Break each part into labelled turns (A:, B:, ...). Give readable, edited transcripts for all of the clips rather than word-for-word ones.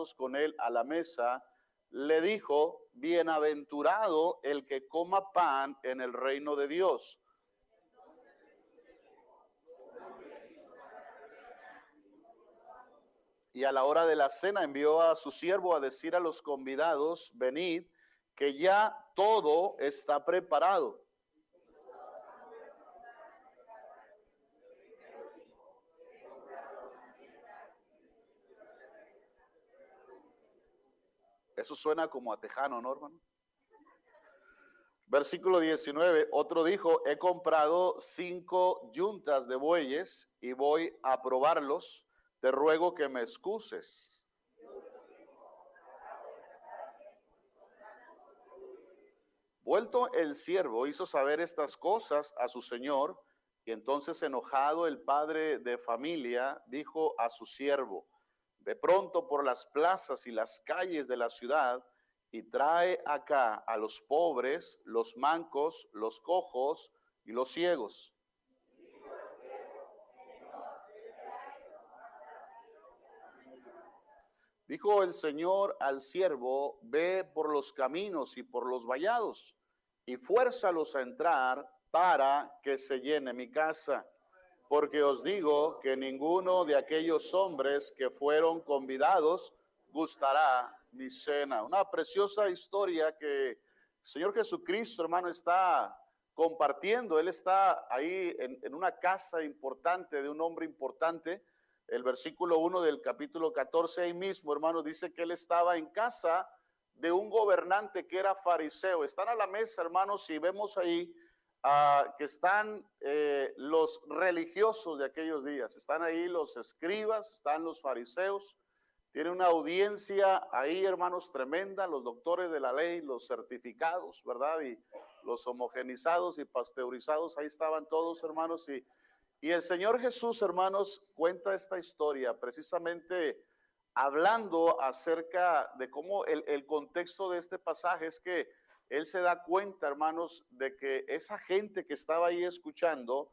A: sentados con él a la mesa, le dijo: bienaventurado el que coma pan en el reino de Dios. Y a la hora de la cena envió a su siervo a decir a los convidados: venid, que ya todo está preparado. Eso suena como a tejano, ¿no, hermano? Versículo 19, otro dijo: he comprado 5 yuntas de bueyes y voy a probarlos, te ruego que me excuses. Vuelto el siervo, hizo saber estas cosas a su señor, y entonces, enojado, el padre de familia dijo a su siervo: ve pronto por las plazas y las calles de la ciudad y trae acá a los pobres, los mancos, los cojos y los ciegos. Dijo el Señor al siervo: ve por los caminos y por los vallados y fuérzalos a entrar para que se llene mi casa. Porque os digo que ninguno de aquellos hombres que fueron convidados gustará mi cena. Una preciosa historia que el Señor Jesucristo, hermano, está compartiendo. Él está ahí en una casa importante de un hombre importante. El versículo 1 del capítulo 14 ahí mismo, hermano, dice que él estaba en casa de un gobernante que era fariseo. Están a la mesa, hermanos, y vemos ahí que están los religiosos de aquellos días. Están ahí los escribas, están los fariseos. Tiene una audiencia ahí, hermanos, tremenda, los doctores de la ley, los certificados, ¿verdad? Y los homogenizados y pasteurizados, ahí estaban todos, hermanos. Y el Señor Jesús, hermanos, cuenta esta historia precisamente hablando acerca de cómo el contexto de este pasaje es que él se da cuenta, hermanos, de que esa gente que estaba ahí escuchando,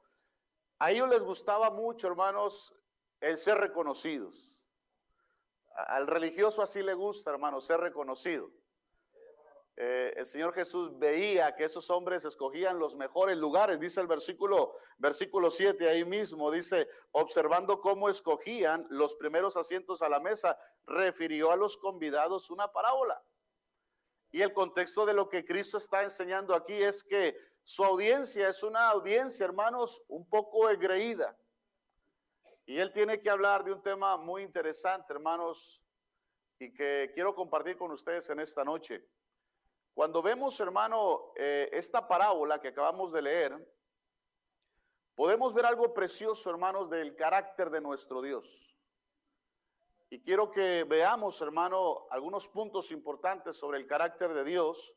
A: a ellos les gustaba mucho, hermanos, el ser reconocidos. Al religioso así le gusta, hermanos, ser reconocido. El Señor Jesús veía que esos hombres escogían los mejores lugares, dice el versículo 7 ahí mismo, dice: observando cómo escogían los primeros asientos a la mesa, refirió a los convidados una parábola. Y el contexto de lo que Cristo está enseñando aquí es que su audiencia es una audiencia, hermanos, un poco engreída. Y él tiene que hablar de un tema muy interesante, hermanos, y que quiero compartir con ustedes en esta noche. Cuando vemos, hermano, esta parábola que acabamos de leer, podemos ver algo precioso, hermanos, del carácter de nuestro Dios. Y quiero que veamos, hermano, algunos puntos importantes sobre el carácter de Dios.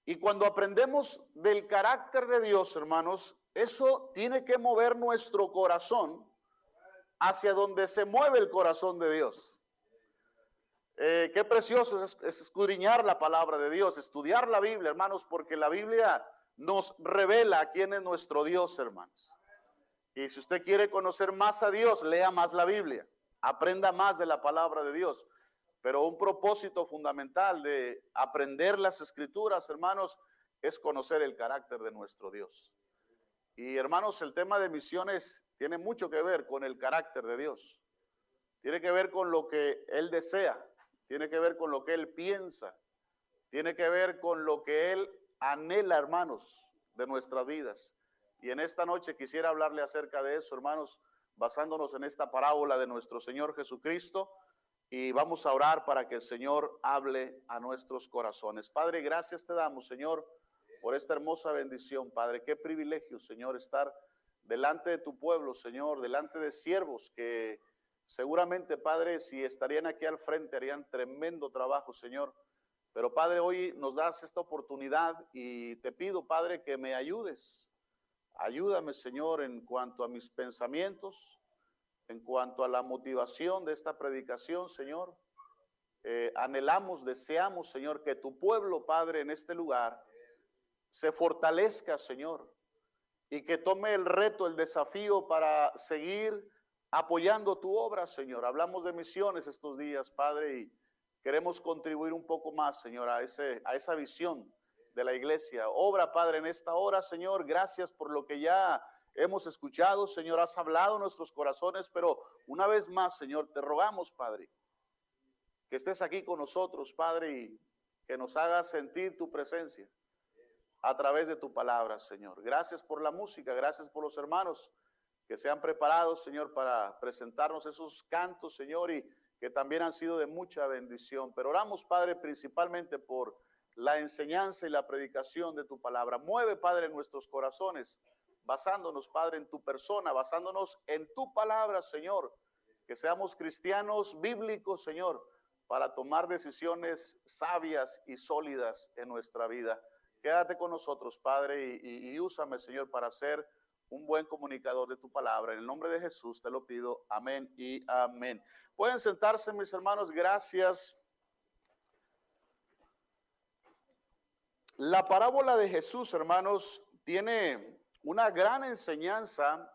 A: Y cuando aprendemos del carácter de Dios, hermanos, eso tiene que mover nuestro corazón hacia donde se mueve el corazón de Dios. Qué precioso es escudriñar la palabra de Dios, estudiar la Biblia, hermanos, porque la Biblia nos revela quién es nuestro Dios, hermanos. Y si usted quiere conocer más a Dios, lea más la Biblia, aprenda más de la palabra de Dios. Pero un propósito fundamental de aprender las Escrituras, hermanos, es conocer el carácter de nuestro Dios. Y hermanos, el tema de misiones tiene mucho que ver con el carácter de Dios. Tiene que ver con lo que Él desea, tiene que ver con lo que Él piensa, tiene que ver con lo que Él anhela, hermanos, de nuestras vidas. Y en esta noche quisiera hablarle acerca de eso, hermanos, basándonos en esta parábola de nuestro Señor Jesucristo. Y vamos a orar para que el Señor hable a nuestros corazones. Padre, gracias te damos, Señor, por esta hermosa bendición, Padre. Qué privilegio, Señor, estar delante de tu pueblo, Señor, delante de siervos que seguramente, Padre, si estarían aquí al frente, harían tremendo trabajo, Señor. Pero, Padre, hoy nos das esta oportunidad y te pido, Padre, que me ayudes. Ayúdame, Señor, en cuanto a mis pensamientos, en cuanto a la motivación de esta predicación, Señor. Anhelamos, deseamos, Señor, que tu pueblo, Padre, en este lugar se fortalezca, Señor, y que tome el reto, el desafío para seguir apoyando tu obra, Señor. Hablamos de misiones estos días, Padre, y queremos contribuir un poco más, Señor, a esa visión de la iglesia. Obra, Padre, en esta hora, Señor. Gracias por lo que ya hemos escuchado, Señor. Has hablado en nuestros corazones, pero una vez más, Señor, te rogamos, Padre, que estés aquí con nosotros, Padre, y que nos hagas sentir tu presencia a través de tu palabra, Señor. Gracias por la música, gracias por los hermanos que se han preparado, Señor, para presentarnos esos cantos, Señor, y que también han sido de mucha bendición. Pero oramos, Padre, principalmente por la enseñanza y la predicación de tu palabra. Mueve, Padre, nuestros corazones, basándonos, Padre, en tu persona, basándonos en tu palabra, Señor. Que seamos cristianos bíblicos, Señor, para tomar decisiones sabias y sólidas en nuestra vida. Quédate con nosotros, Padre, y úsame, Señor, para ser un buen comunicador de tu palabra. En el nombre de Jesús te lo pido. Amén y amén. Pueden sentarse, mis hermanos. Gracias. La parábola de Jesús, hermanos, tiene una gran enseñanza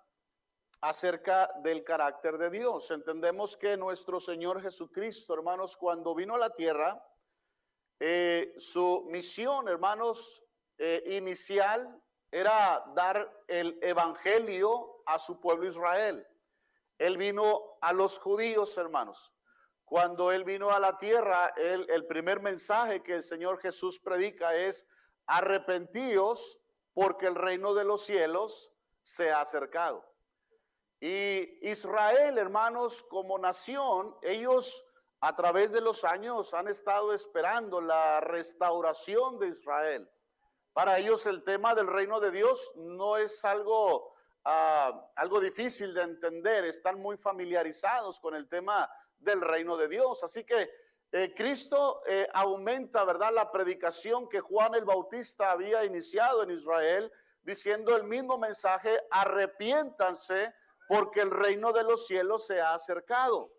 A: acerca del carácter de Dios. Entendemos que nuestro Señor Jesucristo, hermanos, cuando vino a la tierra, su misión, hermanos, inicial era dar el evangelio a su pueblo Israel. Él vino a los judíos, hermanos. Cuando él vino a la tierra, el primer mensaje que el Señor Jesús predica es: arrepentíos, porque el reino de los cielos se ha acercado. Y Israel, hermanos, como nación, ellos a través de los años han estado esperando la restauración de Israel. Para ellos el tema del reino de Dios no es algo difícil de entender. Están muy familiarizados con el tema del reino de Dios. Así que Cristo aumenta, ¿verdad?, la predicación que Juan el Bautista había iniciado en Israel, diciendo el mismo mensaje: arrepiéntanse, porque el reino de los cielos se ha acercado.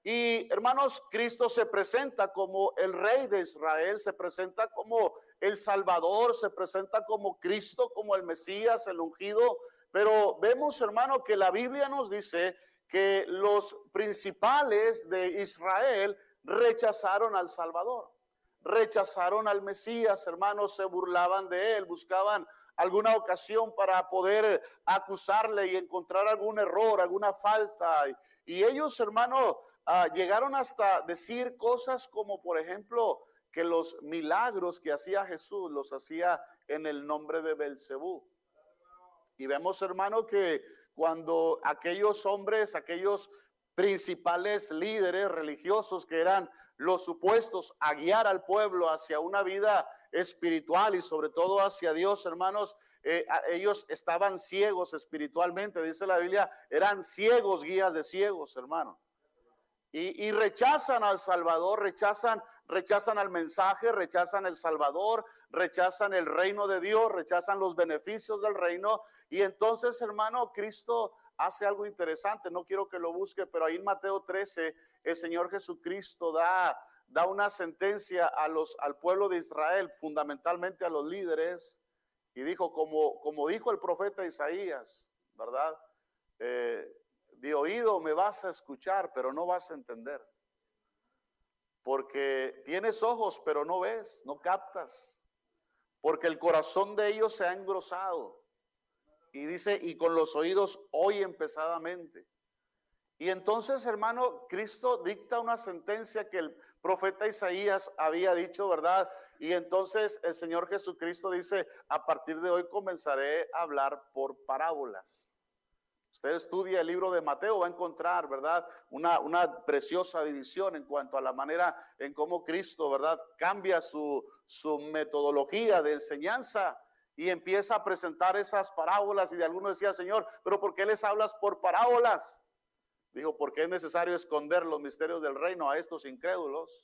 A: Y hermanos, Cristo se presenta como el Rey de Israel, se presenta como el Salvador, se presenta como Cristo, como el Mesías, el ungido. Pero vemos, hermano, que la Biblia nos dice que los principales de Israel rechazaron al Salvador, rechazaron al Mesías, hermanos, se burlaban de él, buscaban alguna ocasión para poder acusarle y encontrar algún error, alguna falta. Y ellos, hermano, llegaron hasta decir cosas como, por ejemplo, que los milagros que hacía Jesús los hacía en el nombre de Belcebú. Y vemos, hermano, que cuando aquellos hombres, aquellos principales líderes religiosos que eran los supuestos a guiar al pueblo hacia una vida espiritual y sobre todo hacia Dios, hermanos, ellos estaban ciegos espiritualmente, dice la Biblia, eran ciegos, guías de ciegos, hermano. Y rechazan al Salvador, rechazan al mensaje, rechazan el Salvador, rechazan el reino de Dios, rechazan los beneficios del reino. Y entonces, hermano, Cristo hace algo interesante. No quiero que lo busque, pero ahí en Mateo 13, el Señor Jesucristo da una sentencia al pueblo de Israel, fundamentalmente a los líderes, y dijo, como dijo el profeta Isaías, ¿verdad? De oído me vas a escuchar, pero no vas a entender. Porque tienes ojos, pero no ves, no captas. Porque el corazón de ellos se ha engrosado. Y dice, y con los oídos oyen pesadamente. Y entonces, hermano, Cristo dicta una sentencia que el profeta Isaías había dicho, ¿verdad? Y entonces el Señor Jesucristo dice, a partir de hoy comenzaré a hablar por parábolas. Usted estudia el libro de Mateo, va a encontrar, ¿verdad?, una preciosa división en cuanto a la manera en cómo Cristo, ¿verdad?, cambia su metodología de enseñanza y empieza a presentar esas parábolas. Y de algunos decía, Señor, ¿pero por qué les hablas por parábolas? Dijo, porque es necesario esconder los misterios del reino a estos incrédulos,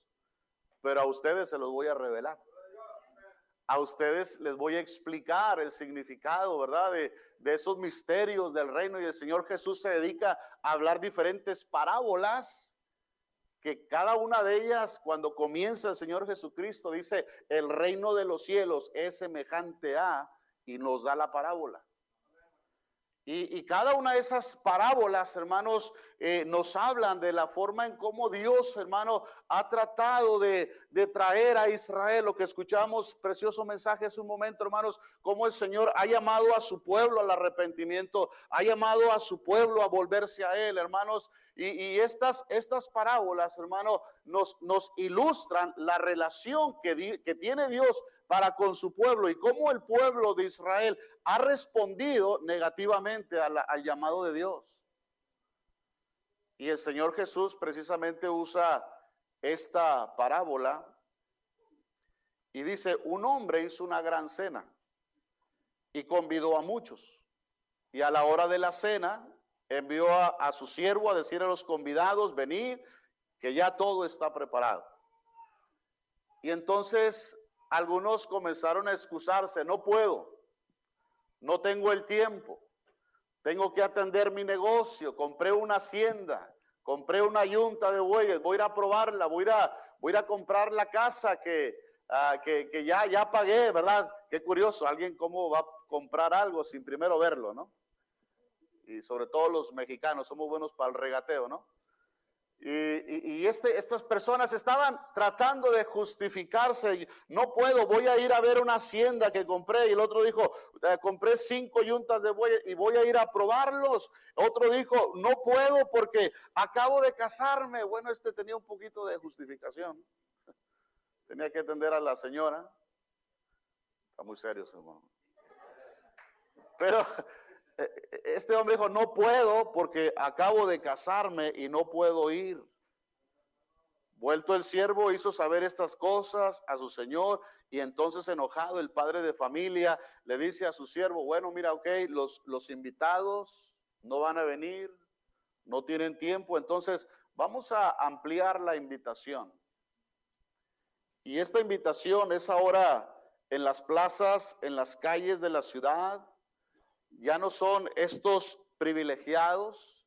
A: pero a ustedes se los voy a revelar. A ustedes les voy a explicar el significado, ¿verdad?, de esos misterios del reino. Y el Señor Jesús se dedica a hablar diferentes parábolas, que cada una de ellas, cuando comienza el Señor Jesucristo, dice, el reino de los cielos es semejante a, y nos da la parábola. Y cada una de esas parábolas, hermanos, nos hablan de la forma en cómo Dios, hermano, ha tratado de traer a Israel. Lo que escuchamos, precioso mensaje hace un momento, hermanos, cómo el Señor ha llamado a su pueblo al arrepentimiento, ha llamado a su pueblo a volverse a Él, hermanos. Y estas parábolas, hermano, nos ilustran la relación que tiene Dios para con su pueblo y cómo el pueblo de Israel ha respondido negativamente al llamado de Dios. Y el Señor Jesús precisamente usa esta parábola y dice, un hombre hizo una gran cena y convidó a muchos. Y a la hora de la cena envió a su siervo a decir a los convidados, venid, que ya todo está preparado. Y entonces algunos comenzaron a excusarse, no puedo, no tengo el tiempo, tengo que atender mi negocio, compré una hacienda, compré una yunta de bueyes, voy a ir a probarla, voy a ir a comprar la casa que ya pagué, ¿verdad? Qué curioso, alguien cómo va a comprar algo sin primero verlo, ¿no? Y sobre todo los mexicanos somos buenos para el regateo, ¿no? Estas personas estaban tratando de justificarse. No puedo, voy a ir a ver una hacienda que compré. Y el otro dijo, compré 5 yuntas de bueyes y voy a ir a probarlos. Otro dijo, no puedo porque acabo de casarme. Bueno, tenía un poquito de justificación. Tenía que atender a la señora. Está muy serio, hermano. Pero este hombre dijo, no puedo porque acabo de casarme y no puedo ir. Vuelto el siervo hizo saber estas cosas a su señor y entonces enojado el padre de familia le dice a su siervo, bueno, mira, ok, los invitados no van a venir, no tienen tiempo, entonces vamos a ampliar la invitación. Y esta invitación es ahora en las plazas, en las calles de la ciudad. Ya no son estos privilegiados,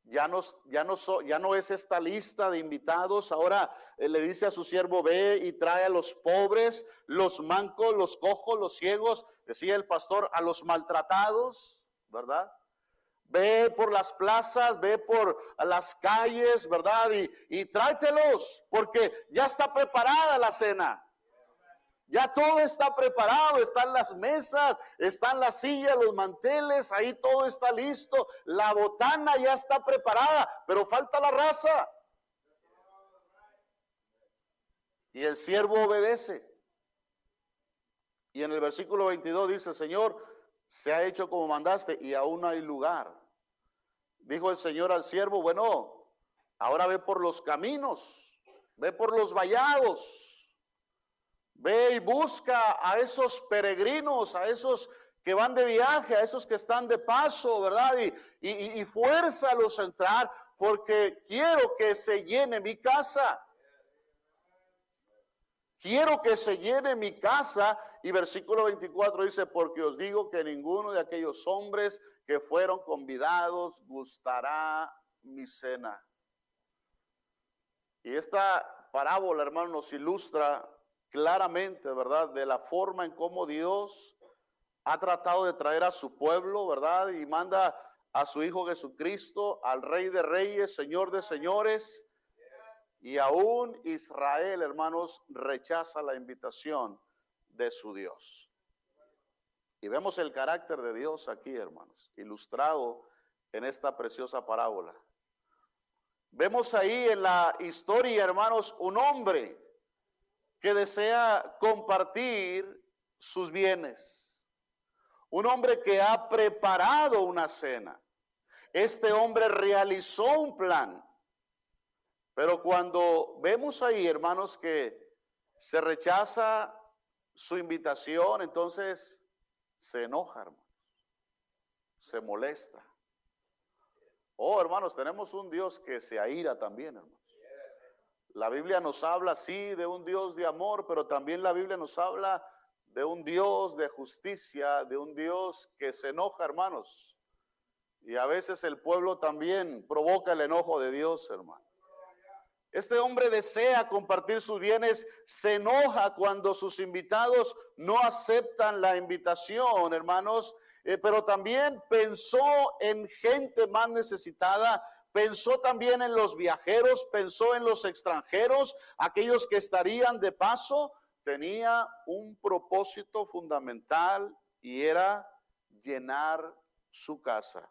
A: ya no es esta lista de invitados. Ahora le dice a su siervo, ve y trae a los pobres, los mancos, los cojos, los ciegos, decía el pastor, a los maltratados, ¿verdad? Ve por las plazas, ve por las calles, ¿verdad? Y tráetelos, porque ya está preparada la cena. Ya todo está preparado, están las mesas, están las sillas, los manteles, ahí todo está listo. La botana ya está preparada, pero falta la raza. Y el siervo obedece. Y en el versículo 22 dice, Señor, se ha hecho como mandaste y aún hay lugar. Dijo el Señor al siervo, bueno, ahora ve por los caminos, ve por los vallados. Ve y busca a esos peregrinos, a esos que van de viaje, a esos que están de paso, ¿verdad? Y fuérzalos a entrar porque quiero que se llene mi casa. Quiero que se llene mi casa. Y versículo 24 dice, porque os digo que ninguno de aquellos hombres que fueron convidados gustará mi cena. Y esta parábola, hermano, nos ilustra claramente, ¿verdad? De la forma en cómo Dios ha tratado de traer a su pueblo, ¿verdad? Y manda a su Hijo Jesucristo, al Rey de Reyes, Señor de Señores. Y aún Israel, hermanos, rechaza la invitación de su Dios. Y vemos el carácter de Dios aquí, hermanos, ilustrado en esta preciosa parábola. Vemos ahí en la historia, hermanos, un hombre que desea compartir sus bienes. Un hombre que ha preparado una cena. Este hombre realizó un plan. Pero cuando vemos ahí, hermanos, que se rechaza su invitación, entonces se enoja, hermanos. Se molesta. Oh, hermanos, tenemos un Dios que se aira también, hermanos. La Biblia nos habla, sí, de un Dios de amor, pero también la Biblia nos habla de un Dios de justicia, de un Dios que se enoja, hermanos. Y a veces el pueblo también provoca el enojo de Dios, hermano. Este hombre desea compartir sus bienes, se enoja cuando sus invitados no aceptan la invitación, hermanos. pero también pensó en gente más necesitada, pensó también en los viajeros, pensó en los extranjeros, aquellos que estarían de paso. Tenía un propósito fundamental y era llenar su casa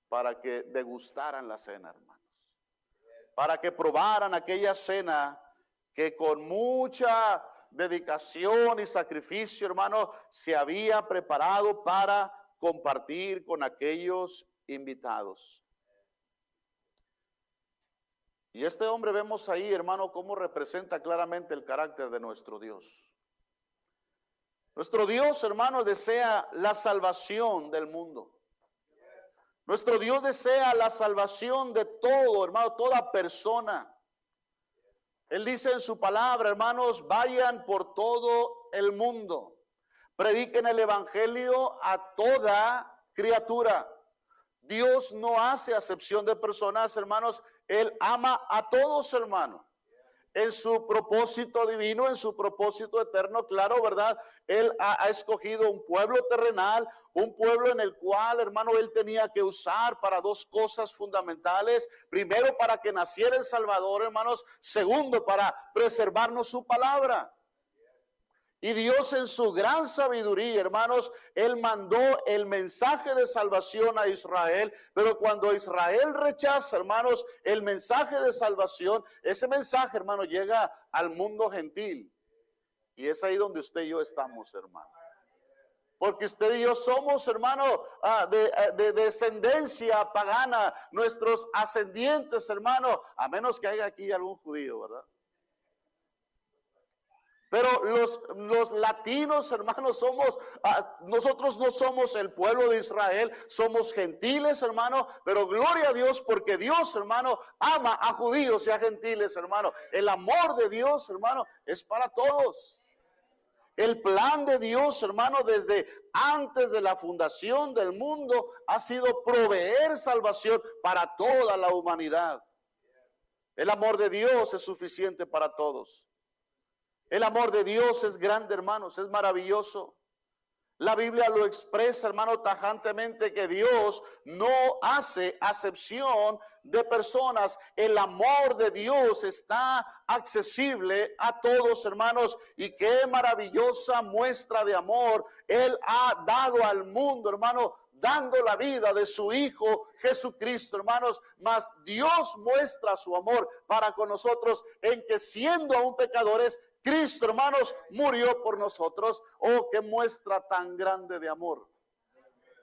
A: para que degustaran la cena, hermanos. Para que probaran aquella cena que con mucha dedicación y sacrificio, hermano, se había preparado para compartir con aquellos invitados. Y este hombre vemos ahí, hermano, cómo representa claramente el carácter de nuestro Dios. Nuestro Dios, hermano, desea la salvación del mundo. Nuestro Dios desea la salvación de todo, hermano, toda persona. Él dice en su palabra, hermanos, vayan por todo el mundo. Prediquen el evangelio a toda criatura. Dios no hace acepción de personas, hermanos. Él ama a todos, hermano. En su propósito divino, en su propósito eterno, claro, ¿verdad? Él ha escogido un pueblo terrenal, un pueblo en el cual, hermano, él tenía que usar para dos cosas fundamentales. Primero, para que naciera el Salvador, hermanos. Segundo, para preservarnos su palabra. Y Dios en su gran sabiduría, hermanos, Él mandó el mensaje de salvación a Israel, pero cuando Israel rechaza, hermanos, el mensaje de salvación, ese mensaje, hermano, llega al mundo gentil. Y es ahí donde usted y yo estamos, hermano. Porque usted y yo somos, hermano, de descendencia pagana, nuestros ascendientes, hermano, a menos que haya aquí algún judío, ¿verdad? Pero los latinos, hermanos, somos, nosotros no somos el pueblo de Israel, somos gentiles, hermano, pero gloria a Dios porque Dios, hermano, ama a judíos y a gentiles, hermano. El amor de Dios, hermano, es para todos. El plan de Dios, hermano, desde antes de la fundación del mundo ha sido proveer salvación para toda la humanidad. El amor de Dios es suficiente para todos. El amor de Dios es grande, hermanos, es maravilloso. La Biblia lo expresa, hermano, tajantemente que Dios no hace acepción de personas. El amor de Dios está accesible a todos, hermanos, y qué maravillosa muestra de amor Él ha dado al mundo, hermano, dando la vida de su Hijo Jesucristo, hermanos. Mas Dios muestra su amor para con nosotros en que siendo aún pecadores, Cristo, hermanos, murió por nosotros. Oh, qué muestra tan grande de amor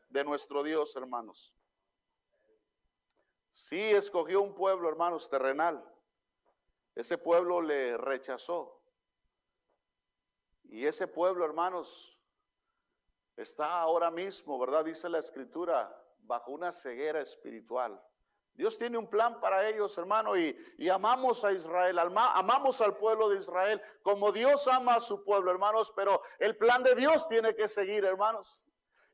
A: de nuestro Dios, hermanos. Sí escogió un pueblo, hermanos, terrenal. Ese pueblo le rechazó. Y ese pueblo, hermanos, está ahora mismo, ¿verdad? Dice la Escritura, bajo una ceguera espiritual. Dios tiene un plan para ellos, hermano, y amamos a Israel, amamos al pueblo de Israel como Dios ama a su pueblo, hermanos, pero el plan de Dios tiene que seguir, hermanos.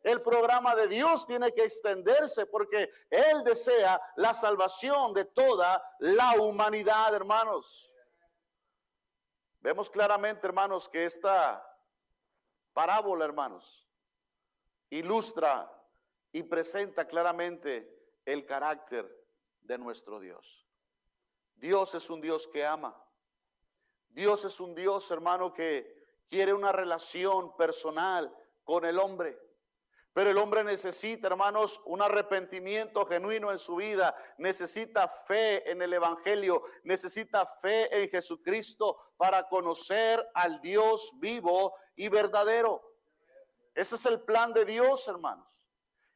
A: El programa de Dios tiene que extenderse porque Él desea la salvación de toda la humanidad, hermanos. Vemos claramente, hermanos, que esta parábola, hermanos, ilustra y presenta claramente el carácter de nuestro Dios. Dios es un Dios que ama. Dios es un Dios, hermano, que quiere una relación personal con el hombre. Pero el hombre necesita, hermanos, un arrepentimiento genuino en su vida. Necesita fe en el Evangelio. Necesita fe en Jesucristo para conocer al Dios vivo y verdadero. Ese es el plan de Dios, hermanos.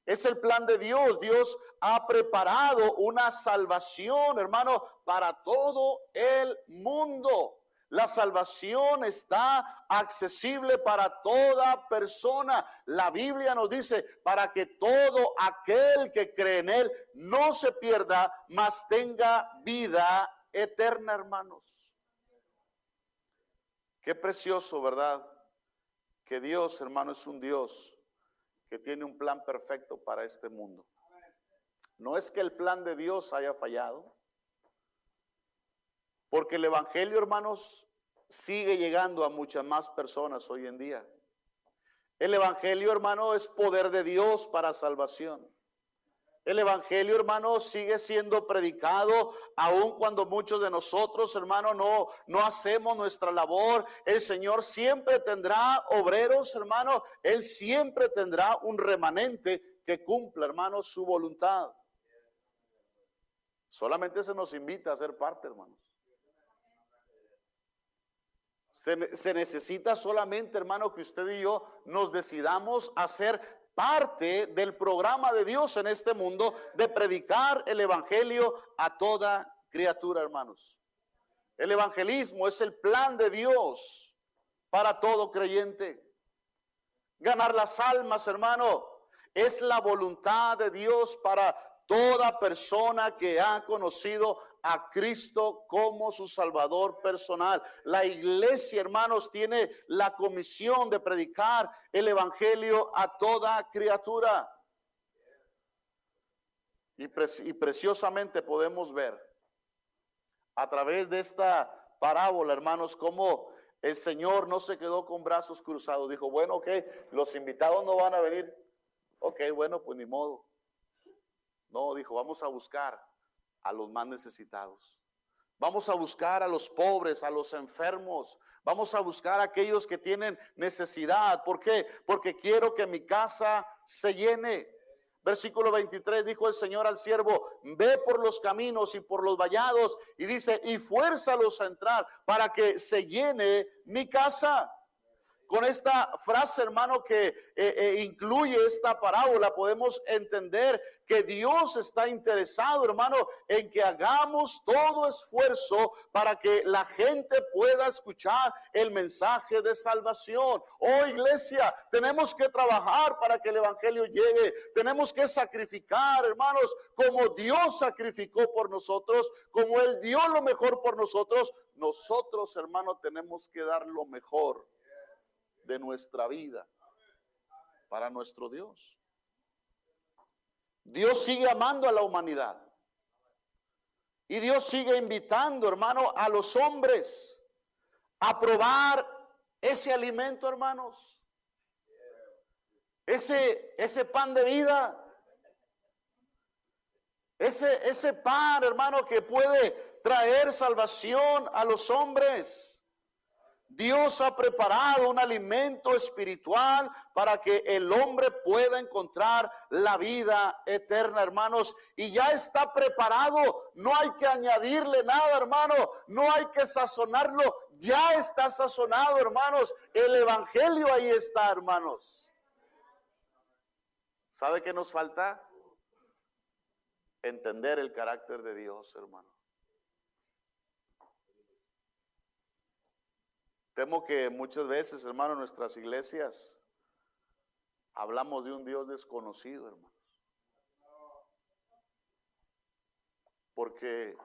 A: Es el plan de Dios. Dios ha preparado una salvación, hermano, para todo el mundo. La salvación está accesible para toda persona. La Biblia nos dice, para que todo aquel que cree en Él no se pierda, mas tenga vida eterna, hermanos. Qué precioso, ¿verdad? Que Dios, hermano, es un Dios que tiene un plan perfecto para este mundo. No es que el plan de Dios haya fallado, porque el Evangelio, hermanos, sigue llegando a muchas más personas hoy en día. El evangelio, hermano, es poder de Dios para salvación. El evangelio, hermano, sigue siendo predicado aun cuando muchos de nosotros, hermano, no hacemos nuestra labor. El Señor siempre tendrá obreros, hermano. Él siempre tendrá un remanente que cumpla, hermano, su voluntad. Solamente se nos invita a ser parte, hermanos. Se necesita solamente, hermano, que usted y yo nos decidamos a ser parte del programa de Dios en este mundo, de predicar el evangelio a toda criatura, hermanos. El evangelismo es el plan de Dios para todo creyente. Ganar las almas, hermano, es la voluntad de Dios para toda persona que ha conocido a Cristo como su Salvador personal. La iglesia, hermanos, tiene la comisión de predicar el evangelio a toda criatura. Y preciosamente podemos ver a través de esta parábola, hermanos, cómo el Señor no se quedó con brazos cruzados. Dijo, bueno, ok, los invitados no van a venir. Ok, bueno, pues ni modo. No, dijo, vamos a buscar a los más necesitados. Vamos a buscar a los pobres, a los enfermos. Vamos a buscar a aquellos que tienen necesidad. ¿Por qué? Porque quiero que mi casa se llene. Versículo 23, dijo el Señor al siervo, ve por los caminos y por los vallados, y dice, y fuérzalos a entrar para que se llene mi casa. Con esta frase, hermano, que incluye esta parábola, podemos entender que Dios está interesado, hermano, en que hagamos todo esfuerzo para que la gente pueda escuchar el mensaje de salvación. Oh, iglesia, tenemos que trabajar para que el evangelio llegue. Tenemos que sacrificar, hermanos, como Dios sacrificó por nosotros, como Él dio lo mejor por nosotros. Nosotros, hermano, tenemos que dar lo mejor de nuestra vida para nuestro Dios. Dios sigue amando a la humanidad y Dios sigue invitando, hermano, a los hombres a probar ese alimento, hermanos, ese pan de vida, ese pan, hermano, que puede traer salvación a los hombres. Dios ha preparado un alimento espiritual para que el hombre pueda encontrar la vida eterna, hermanos. Y ya está preparado. No hay que añadirle nada, hermano. No hay que sazonarlo. Ya está sazonado, hermanos. El evangelio ahí está, hermanos. ¿Sabe qué nos falta? Entender el carácter de Dios, hermano. Temo que muchas veces, hermano, en nuestras iglesias hablamos de un Dios desconocido, hermanos. Porque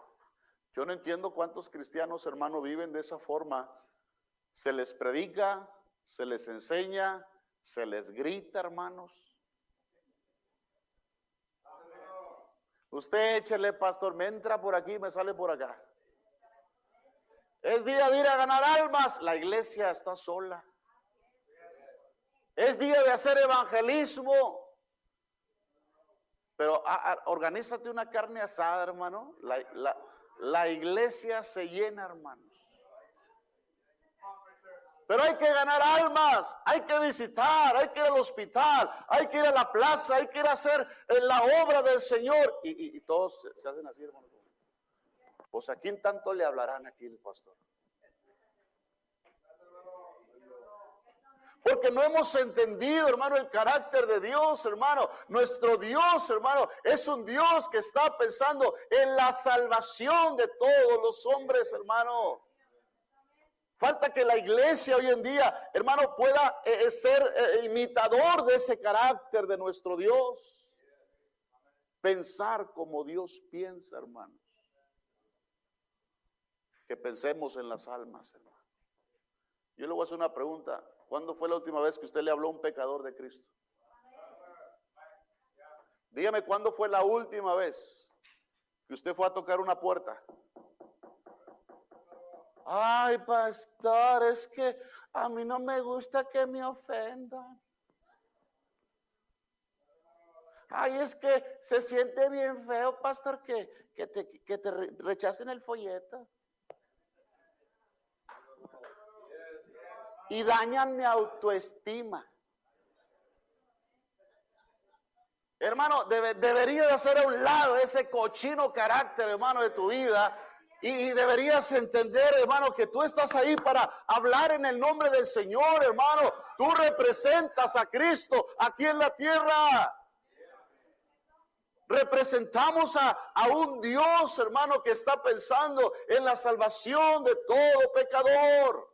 A: yo no entiendo cuántos cristianos, hermano, viven de esa forma. Se les predica, se les enseña, se les grita, hermanos. Usted échele, pastor, me entra por aquí, me sale por acá. Es día de ir a ganar almas, la iglesia está sola. Es día de hacer evangelismo. Pero organízate una carne asada, hermano. La iglesia se llena, hermanos. Pero hay que ganar almas, hay que visitar, hay que ir al hospital, hay que ir a la plaza, hay que ir a hacer la obra del Señor. Y todos se hacen así, hermano. Pues ¿a quién tanto le hablarán aquí el pastor? Porque no hemos entendido, hermano, el carácter de Dios, hermano. Nuestro Dios, hermano, es un Dios que está pensando en la salvación de todos los hombres, hermano. Falta que la iglesia hoy en día, hermano, pueda ser imitador de ese carácter de nuestro Dios. Pensar como Dios piensa, hermanos. Que pensemos en las almas, hermano. Yo le voy a hacer una pregunta. ¿Cuándo fue la última vez que usted le habló a un pecador de Cristo? Dígame, ¿cuándo fue la última vez que usted fue a tocar una puerta? Ay, pastor, es que a mí no me gusta que me ofendan. Ay, es que se siente bien feo, pastor, que te rechacen el folleto. Y dañan mi autoestima. Hermano, deberías hacer a un lado ese cochino carácter, hermano, de tu vida. Y deberías entender, hermano, que tú estás ahí para hablar en el nombre del Señor, hermano. Tú representas a Cristo aquí en la tierra. Representamos a un Dios, hermano, que está pensando en la salvación de todo pecador.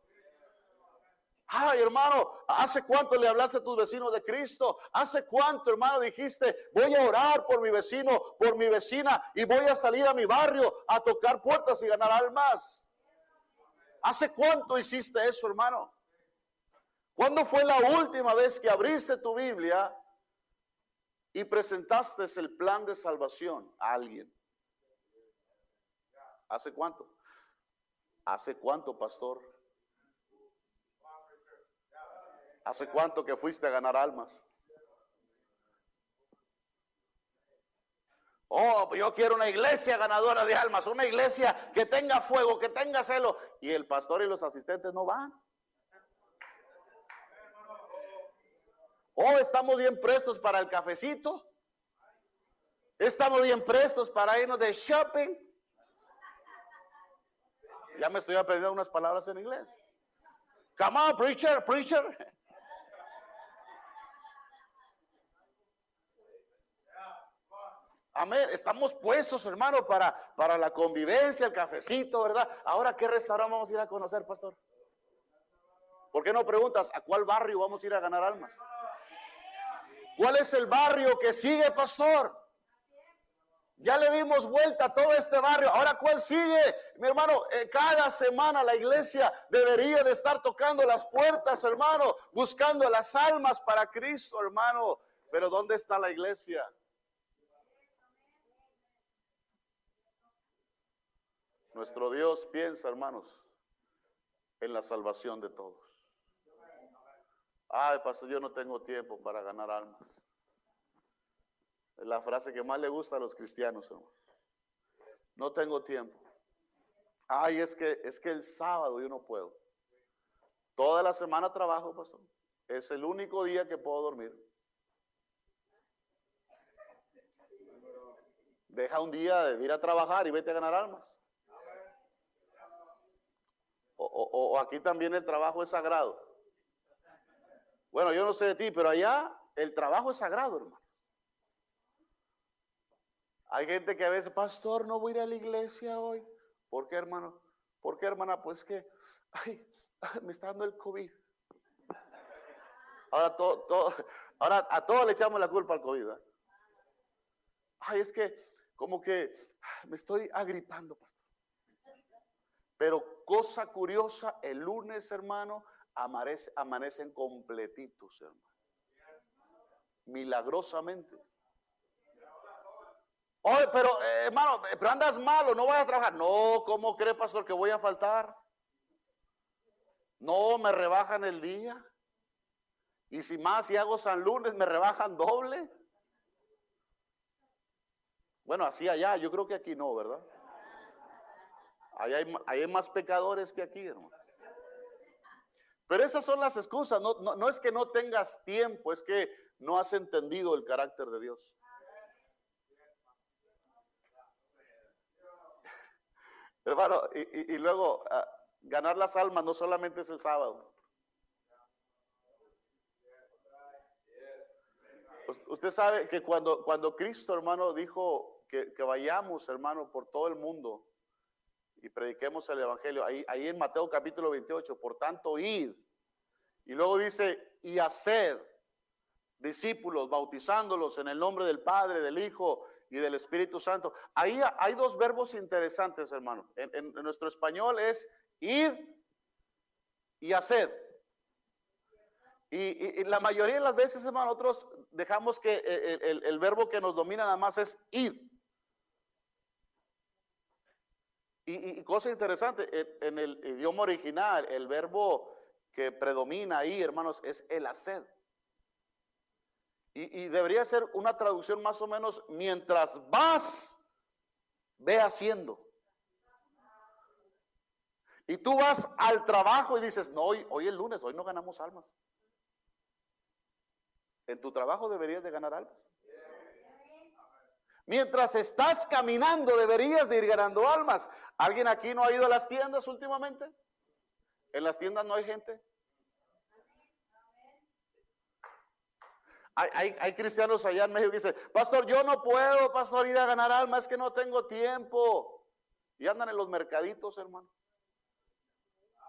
A: Ay, hermano, ¿hace cuánto le hablaste a tus vecinos de Cristo? ¿Hace cuánto, hermano, dijiste, voy a orar por mi vecino, por mi vecina, y voy a salir a mi barrio a tocar puertas y ganar almas? ¿Hace cuánto hiciste eso, hermano? ¿Cuándo fue la última vez que abriste tu Biblia y presentaste el plan de salvación a alguien? ¿Hace cuánto? ¿Hace cuánto, pastor? ¿Hace cuánto que fuiste a ganar almas? Oh, yo quiero una iglesia ganadora de almas, una iglesia que tenga fuego, que tenga celo. Y el pastor y los asistentes no van. Oh, estamos bien prestos para el cafecito. Estamos bien prestos para irnos de shopping. Ya me estoy aprendiendo unas palabras en inglés. Come on, preacher, preacher. Amén, estamos puestos, hermano, para la convivencia, el cafecito, ¿verdad? Ahora, ¿qué restaurante vamos a ir a conocer, pastor? ¿Por qué no preguntas a cuál barrio vamos a ir a ganar almas? ¿Cuál es el barrio que sigue, pastor? Ya le dimos vuelta a todo este barrio. Ahora, ¿cuál sigue? Mi hermano, cada semana la iglesia debería de estar tocando las puertas, hermano, buscando las almas para Cristo, hermano. Pero ¿dónde está la iglesia? Nuestro Dios piensa, hermanos, en la salvación de todos. Ay, pastor, yo no tengo tiempo para ganar almas. Es la frase que más le gusta a los cristianos, hermanos. No tengo tiempo. Ay, es que el sábado yo no puedo. Toda la semana trabajo, pastor. Es el único día que puedo dormir. Deja un día de ir a trabajar y vete a ganar almas. O aquí también el trabajo es sagrado. Bueno, yo no sé de ti, pero allá el trabajo es sagrado, hermano. Hay gente que a veces, pastor, no voy a ir a la iglesia hoy. ¿Por qué, hermano? ¿Por qué, hermana? Pues que, ay, me está dando el COVID. Ahora, ahora a todos le echamos la culpa al COVID, ¿verdad? Ay, es que como que me estoy agripando, pastor. Pero cosa curiosa, el lunes, hermano, amanecen completitos, hermano. Milagrosamente. Oye, pero hermano, pero andas malo, no vayas a trabajar. No, ¿cómo cree, pastor, que voy a faltar? No, me rebajan el día. Y si más, si hago San Lunes, me rebajan doble. Bueno, así allá, yo creo que aquí no, ¿verdad? Allá hay más pecadores que aquí, hermano. Pero esas son las excusas, no es que no tengas tiempo, es que no has entendido el carácter de Dios. Hermano, y luego ganar las almas no solamente es el sábado. Usted sabe que cuando Cristo, hermano, dijo que vayamos, hermano, por todo el mundo y prediquemos el evangelio, ahí en Mateo capítulo 28, por tanto, id. Y luego dice, y haced discípulos, bautizándolos en el nombre del Padre, del Hijo y del Espíritu Santo. Ahí hay dos verbos interesantes, hermano. En nuestro español es id y haced. Y la mayoría de las veces, hermano, nosotros dejamos que el verbo que nos domina nada más es id. Y cosa interesante, en el idioma original, el verbo que predomina ahí, hermanos, es el hacer. Y debería ser una traducción más o menos, mientras vas, ve haciendo. Y tú vas al trabajo y dices, no, hoy es lunes, hoy no ganamos almas. En tu trabajo deberías de ganar almas. Mientras estás caminando deberías de ir ganando almas. ¿Alguien aquí no ha ido a las tiendas últimamente? ¿En las tiendas no hay gente? Hay cristianos allá en México que dicen, pastor, yo no puedo, pastor, ir a ganar almas, es que no tengo tiempo. Y andan en los mercaditos, hermano.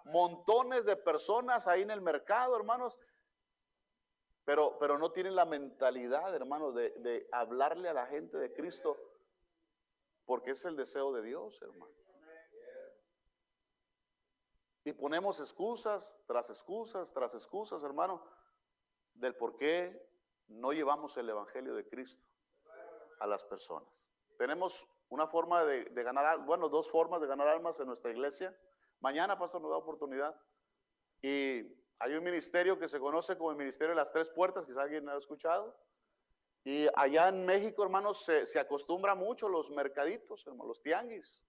A: Montones de personas ahí en el mercado, hermanos. Pero no tienen la mentalidad, hermanos, de hablarle a la gente de Cristo, porque es el deseo de Dios, hermano. Y ponemos excusas, tras excusas, hermano, del por qué no llevamos el evangelio de Cristo a las personas. Tenemos una forma de ganar, bueno, dos formas de ganar almas en nuestra iglesia. Mañana, pastor, nos da oportunidad. Y hay un ministerio que se conoce como el Ministerio de las Tres Puertas, quizás alguien ha escuchado. Y allá en México, hermanos, se acostumbra mucho los mercaditos, hermanos, los tianguis.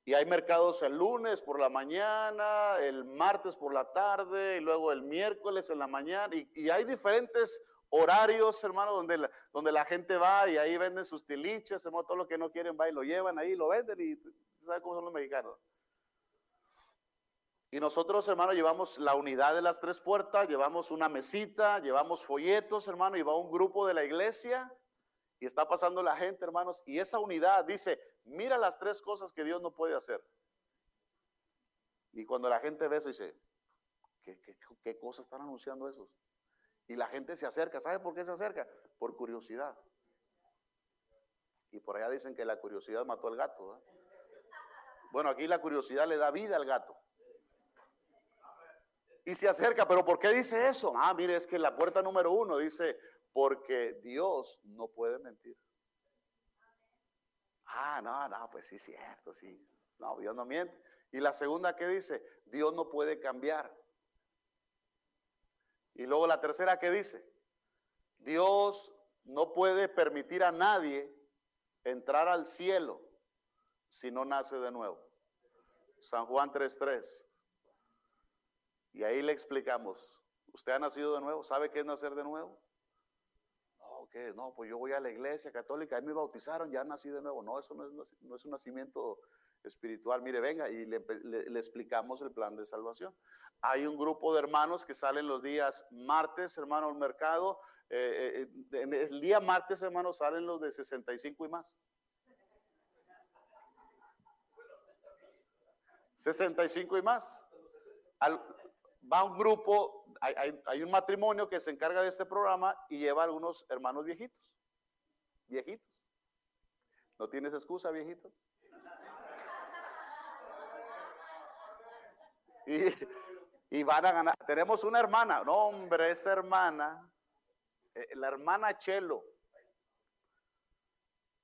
A: Y hay mercados el lunes por la mañana, el martes por la tarde, y luego el miércoles en la mañana. Y hay diferentes horarios, hermano, donde la gente va y ahí venden sus tiliches, hermano, todo lo que no quieren va y lo llevan ahí, lo venden y ¿sabe cómo son los mexicanos? Y nosotros, hermano, llevamos la unidad de las Tres Puertas, llevamos una mesita, llevamos folletos, hermano, y va un grupo de la iglesia y está pasando la gente, hermanos, y esa unidad dice, mira las tres cosas que Dios no puede hacer. Y cuando la gente ve eso, dice, ¿qué cosas están anunciando esos? Y la gente se acerca, ¿sabe por qué se acerca? Por curiosidad. Y por allá dicen que la curiosidad mató al gato, ¿eh? Bueno, aquí la curiosidad le da vida al gato. Y se acerca, ¿pero por qué dice eso? Ah, mire, es que la puerta número 1 dice, porque Dios no puede mentir. Ah, no, pues sí es cierto, sí. No, Dios no miente. Y la segunda, ¿qué dice? Dios no puede cambiar. Y luego la tercera, ¿qué dice? Dios no puede permitir a nadie entrar al cielo si no nace de nuevo. San Juan 3:3. Y ahí le explicamos, ¿usted ha nacido de nuevo? ¿Sabe qué es nacer de nuevo? No, ¿qué? No, pues yo voy a la iglesia católica, ahí me bautizaron, ya nací de nuevo. No, eso no es un nacimiento espiritual. Mire, venga, y le explicamos el plan de salvación. Hay un grupo de hermanos que salen los días martes, hermano, al mercado. El día martes, hermano, salen los de 65 y más. 65 y más. Va un grupo, hay un matrimonio que se encarga de este programa y lleva a algunos hermanos viejitos. ¿No tienes excusa, viejito? Y van a ganar. Tenemos una hermana, no hombre, esa hermana, la hermana Chelo.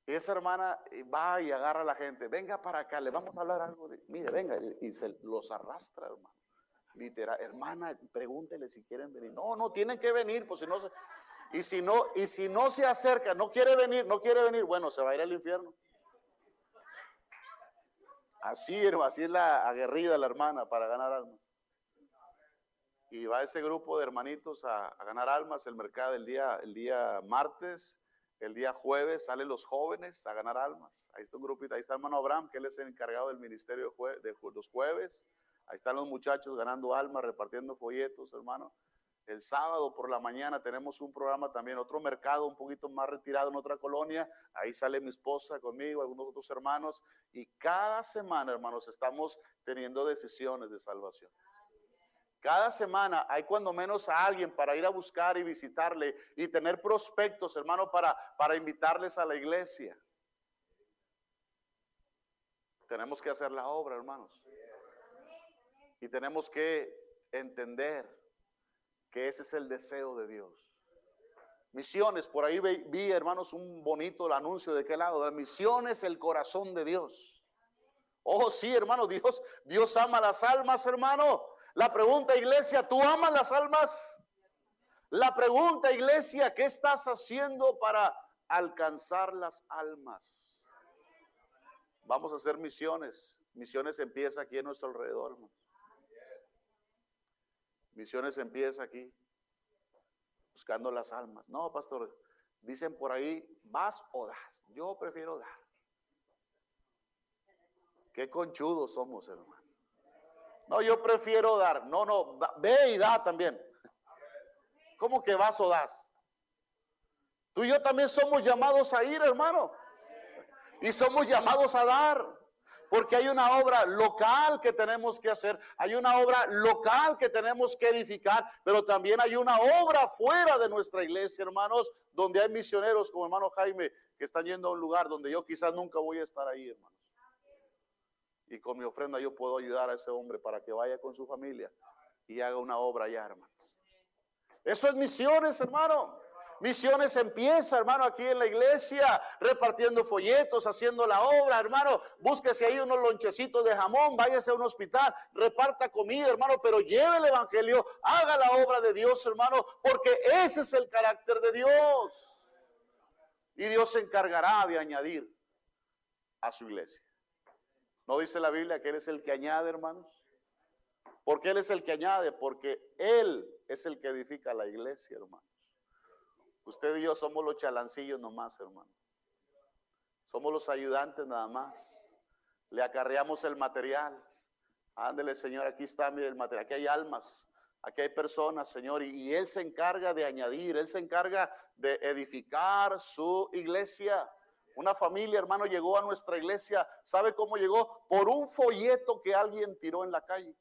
A: Esa hermana va y agarra a la gente, venga para acá, le vamos a hablar algo mire, venga, y se los arrastra, hermano. Literal, hermana, pregúntele si quieren venir. No, tienen que venir, pues si no se acerca, no quiere venir, bueno, se va a ir al infierno. Así es la aguerrida la hermana para ganar almas. Y va ese grupo de hermanitos a ganar almas. El mercado el día martes, el día jueves salen los jóvenes a ganar almas. Ahí está un grupito, ahí está el hermano Abraham, que él es el encargado del ministerio de los jueves. Ahí están los muchachos ganando almas, repartiendo folletos, hermano. El sábado por la mañana tenemos un programa también, otro mercado un poquito más retirado en otra colonia. Ahí sale mi esposa conmigo, algunos otros hermanos. Y cada semana, hermanos, estamos teniendo decisiones de salvación. Cada semana hay cuando menos a alguien para ir a buscar y visitarle y tener prospectos, hermano, para invitarles a la iglesia. Tenemos que hacer la obra, hermanos. Y tenemos que entender que ese es el deseo de Dios. Misiones, por ahí vi, hermanos, un bonito anuncio de qué lado. Misiones, el corazón de Dios. Oh, sí, hermano, Dios ama las almas, hermano. La pregunta, iglesia, ¿tú amas las almas? La pregunta, iglesia, ¿qué estás haciendo para alcanzar las almas? Vamos a hacer misiones. Misiones empieza aquí en nuestro alrededor, hermano. Misiones empieza aquí, buscando las almas. No, pastor, dicen por ahí, ¿vas o das? Yo prefiero dar. Qué conchudos somos, hermano. No, yo prefiero dar. No, no, ve y da también. ¿Cómo que vas o das? Tú y yo también somos llamados a ir, hermano. Y somos llamados a dar. Porque hay una obra local que tenemos que hacer. Hay una obra local que tenemos que edificar. Pero también hay una obra fuera de nuestra iglesia, hermanos. Donde hay misioneros como hermano Jaime que están yendo a un lugar donde yo quizás nunca voy a estar ahí, hermanos. Y con mi ofrenda yo puedo ayudar a ese hombre para que vaya con su familia y haga una obra allá, hermanos. Eso es misiones, hermano. Misiones empieza, hermano, aquí en la iglesia, repartiendo folletos, haciendo la obra, hermano. Búsquese ahí unos lonchecitos de jamón, váyase a un hospital, reparta comida, hermano, pero lleve el evangelio, haga la obra de Dios, hermano, porque ese es el carácter de Dios. Y Dios se encargará de añadir a su iglesia. ¿No dice la Biblia que Él es el que añade, hermanos? ¿Por qué Él es el que añade? Porque Él es el que edifica la iglesia, hermanos. Usted y yo somos los chalancillos nomás, hermano. Somos los ayudantes nada más. Le acarreamos el material. Ándele, Señor, aquí está, mire el material. Aquí hay almas, aquí hay personas, Señor. Y Él se encarga de añadir, Él se encarga de edificar su iglesia. Una familia, hermano, llegó a nuestra iglesia. ¿Sabe cómo llegó? Por un folleto que alguien tiró en la calle.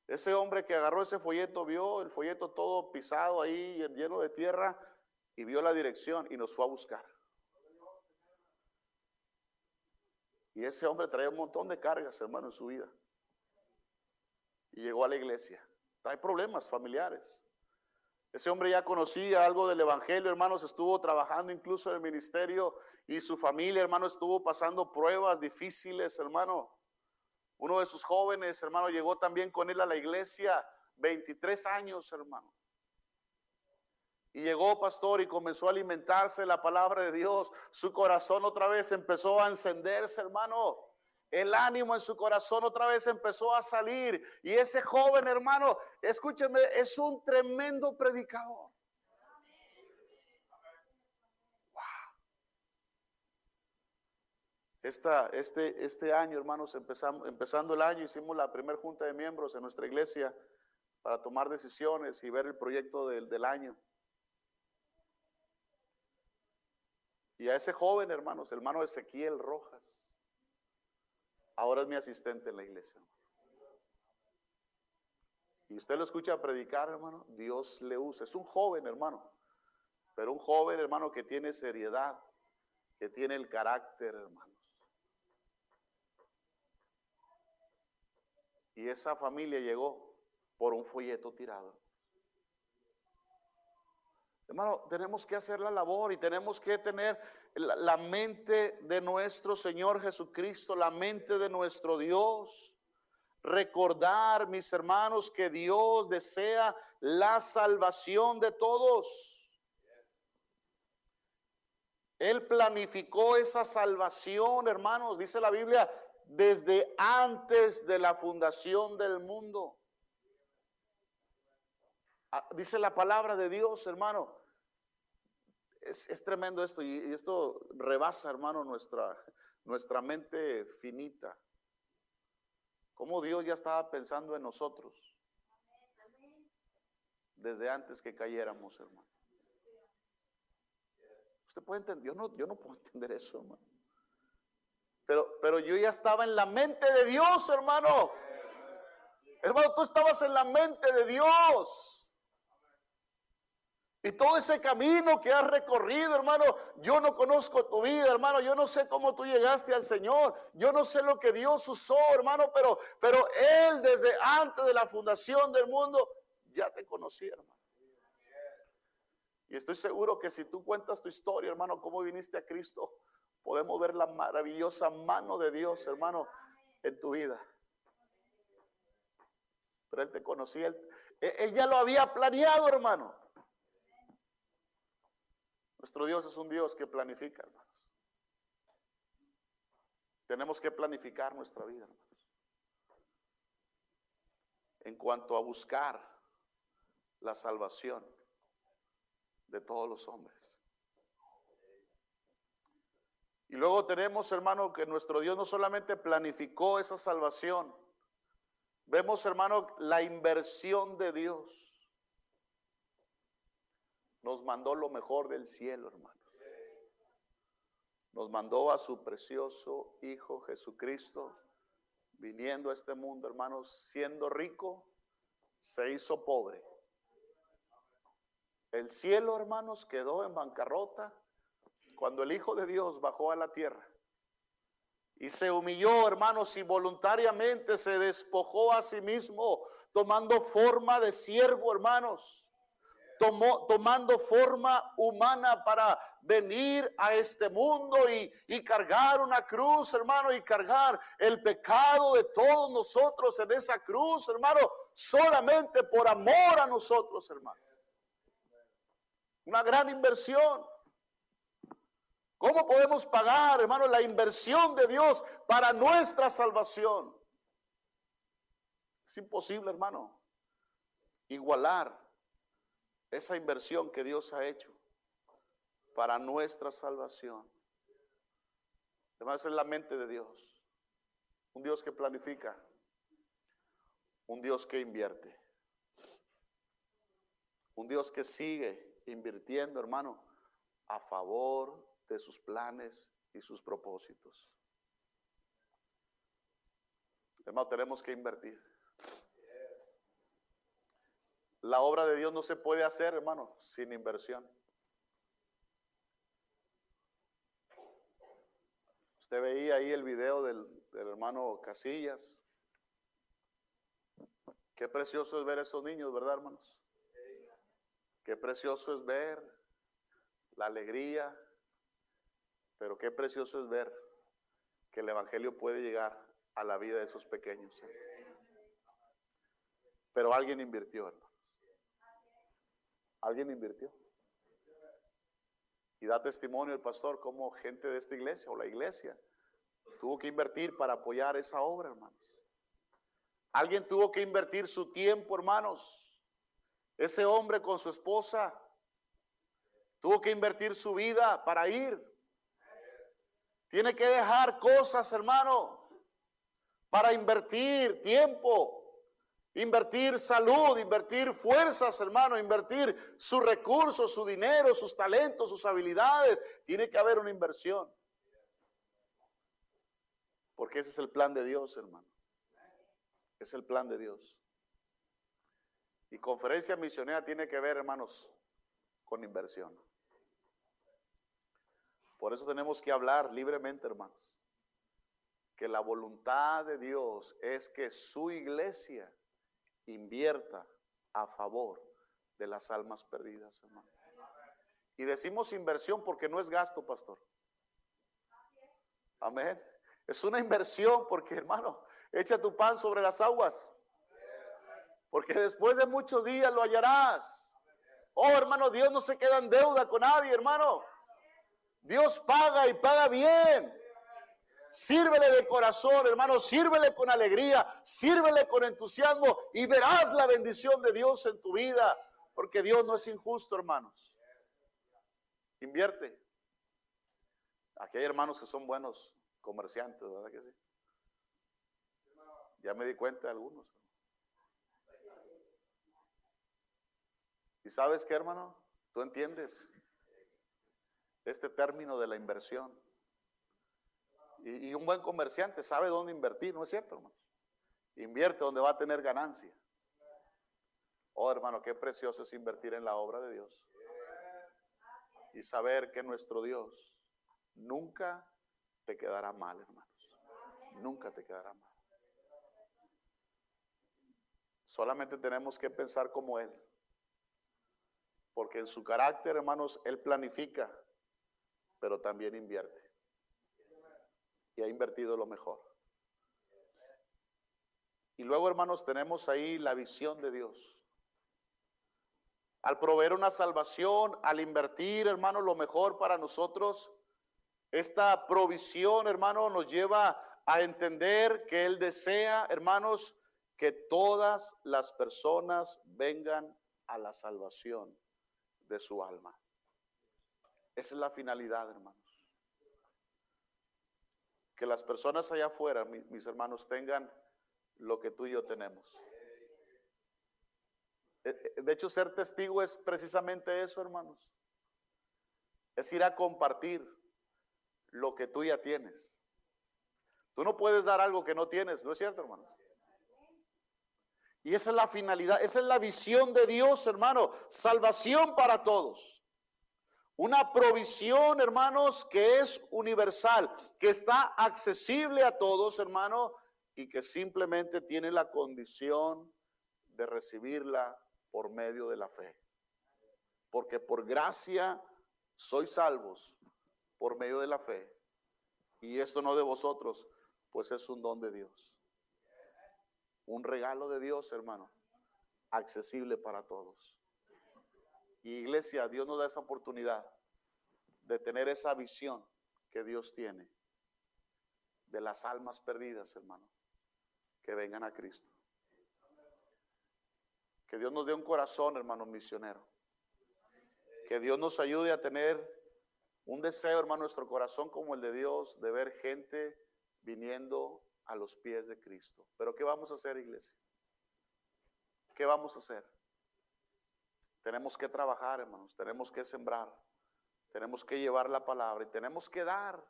A: Ese hombre que agarró ese folleto, vio el folleto todo pisado ahí, lleno de tierra, y vio la dirección y nos fue a buscar. Y ese hombre traía un montón de cargas, hermano, en su vida. Y llegó a la iglesia. Trae problemas familiares. Ese hombre ya conocía algo del evangelio, hermanos, estuvo trabajando incluso en el ministerio y su familia, hermano, estuvo pasando pruebas difíciles, hermano. Uno de sus jóvenes, hermano, llegó también con él a la iglesia, 23 años, hermano. Y llegó, pastor, y comenzó a alimentarse de la palabra de Dios. Su corazón otra vez empezó a encenderse, hermano. El ánimo en su corazón otra vez empezó a salir. Y ese joven, hermano, escúcheme, es un tremendo predicador. Wow. Este año, hermanos, empezando el año, hicimos la primera junta de miembros en nuestra iglesia para tomar decisiones y ver el proyecto del año. Y a ese joven, hermanos, el hermano Ezequiel Rojas, ahora es mi asistente en la iglesia. Y usted lo escucha predicar, hermano, Dios le usa. Es un joven, hermano, pero un joven, hermano, que tiene seriedad, que tiene el carácter, hermanos. Y esa familia llegó por un folleto tirado. Hermano, tenemos que hacer la labor y tenemos que tener la mente de nuestro Señor Jesucristo, la mente de nuestro Dios. Recordar, mis hermanos, que Dios desea la salvación de todos. Él planificó esa salvación, hermanos, dice la Biblia, desde antes de la fundación del mundo. Dice la palabra de Dios, hermano. Es tremendo esto y esto rebasa, hermano, nuestra mente finita. Cómo Dios ya estaba pensando en nosotros desde antes que cayéramos, hermano. Usted puede entender, yo no puedo entender eso, hermano. Pero yo ya estaba en la mente de Dios, hermano. Hermano, tú estabas en la mente de Dios. Y todo ese camino que has recorrido, hermano, yo no conozco tu vida, hermano, yo no sé cómo tú llegaste al Señor, yo no sé lo que Dios usó, hermano, pero Él desde antes de la fundación del mundo ya te conocía, hermano. Y estoy seguro que si tú cuentas tu historia, hermano, cómo viniste a Cristo, podemos ver la maravillosa mano de Dios, hermano, en tu vida. Pero Él te conocía, Él ya lo había planeado, hermano. Nuestro Dios es un Dios que planifica, hermanos. Tenemos que planificar nuestra vida, hermanos. En cuanto a buscar la salvación de todos los hombres. Y luego tenemos, hermano, que nuestro Dios no solamente planificó esa salvación. Vemos, hermano, la inversión de Dios. Nos mandó lo mejor del cielo, hermano. Nos mandó a su precioso Hijo Jesucristo, viniendo a este mundo, hermanos, siendo rico, se hizo pobre. El cielo, hermanos, quedó en bancarrota cuando el Hijo de Dios bajó a la tierra. Y se humilló, hermanos, y voluntariamente se despojó a sí mismo, tomando forma de siervo, hermanos. Tomando forma humana para venir a este mundo y cargar una cruz, hermano, y cargar el pecado de todos nosotros en esa cruz, hermano, solamente por amor a nosotros, hermano. Una gran inversión. ¿Cómo podemos pagar, hermano, la inversión de Dios para nuestra salvación? Es imposible, hermano, igualar esa inversión que Dios ha hecho para nuestra salvación. Además es la mente de Dios. Un Dios que planifica. Un Dios que invierte. Un Dios que sigue invirtiendo, hermano, a favor de sus planes y sus propósitos. Hermano, tenemos que invertir. La obra de Dios no se puede hacer, hermano, sin inversión. Usted veía ahí el video del hermano Casillas. Qué precioso es ver a esos niños, ¿verdad, hermanos? Qué precioso es ver la alegría, pero qué precioso es ver que el evangelio puede llegar a la vida de esos pequeños. Pero alguien invirtió, hermano. Alguien invirtió. Y da testimonio el pastor como gente de esta iglesia o la iglesia tuvo que invertir para apoyar esa obra, hermanos. Alguien tuvo que invertir su tiempo, hermanos. Ese hombre con su esposa tuvo que invertir su vida para ir. Tiene que dejar cosas, hermano, para invertir tiempo. Invertir salud, invertir fuerzas, hermano, invertir sus recursos, su dinero, sus talentos, sus habilidades. Tiene que haber una inversión. Porque ese es el plan de Dios, hermano. Es el plan de Dios. Y conferencia misionera tiene que ver, hermanos, con inversión. Por eso tenemos que hablar libremente, hermanos. Que la voluntad de Dios es que su iglesia invierta a favor de las almas perdidas, hermano. Y decimos inversión porque no es gasto, pastor. Amén. Es una inversión porque, hermano, echa tu pan sobre las aguas. Porque después de muchos días lo hallarás. Oh, hermano, Dios no se queda en deuda con nadie, hermano. Dios paga y paga bien. Sírvele de corazón, hermano, sírvele con alegría, sírvele con entusiasmo y verás la bendición de Dios en tu vida, porque Dios no es injusto, hermanos. Invierte. Aquí hay hermanos que son buenos comerciantes, ¿verdad que sí? Ya me di cuenta de algunos. ¿Y sabes qué, hermano? ¿Tú entiendes este término de la inversión? Y un buen comerciante sabe dónde invertir, ¿no es cierto, hermano? Invierte donde va a tener ganancia. Oh, hermano, qué precioso es invertir en la obra de Dios. Y saber que nuestro Dios nunca te quedará mal, hermanos. Nunca te quedará mal. Solamente tenemos que pensar como Él. Porque en su carácter, hermanos, Él planifica, pero también invierte. Y ha invertido lo mejor. Y luego, hermanos, tenemos ahí la visión de Dios. Al proveer una salvación, al invertir, hermanos, lo mejor para nosotros, esta provisión, hermano, nos lleva a entender que Él desea, hermanos, que todas las personas vengan a la salvación de su alma. Esa es la finalidad, hermanos. Que las personas allá afuera, mis hermanos, tengan lo que tú y yo tenemos. De hecho, ser testigo es precisamente eso, hermanos. Es ir a compartir lo que tú ya tienes. Tú no puedes dar algo que no tienes, ¿no es cierto, hermanos? Y esa es la finalidad, esa es la visión de Dios, hermano. Salvación para todos. Una provisión, hermanos, que es universal, que está accesible a todos, hermano, y que simplemente tiene la condición de recibirla por medio de la fe. Porque por gracia sois salvos por medio de la fe. Y esto no de vosotros, pues es un don de Dios. Un regalo de Dios, hermano, accesible para todos. Y iglesia, Dios nos da esa oportunidad de tener esa visión que Dios tiene de las almas perdidas, hermano, que vengan a Cristo. Que Dios nos dé un corazón, hermano, misionero. Que Dios nos ayude a tener un deseo, hermano, nuestro corazón como el de Dios, de ver gente viniendo a los pies de Cristo. Pero ¿qué vamos a hacer, iglesia? ¿Qué vamos a hacer? Tenemos que trabajar, hermanos, tenemos que sembrar, tenemos que llevar la palabra y tenemos que dar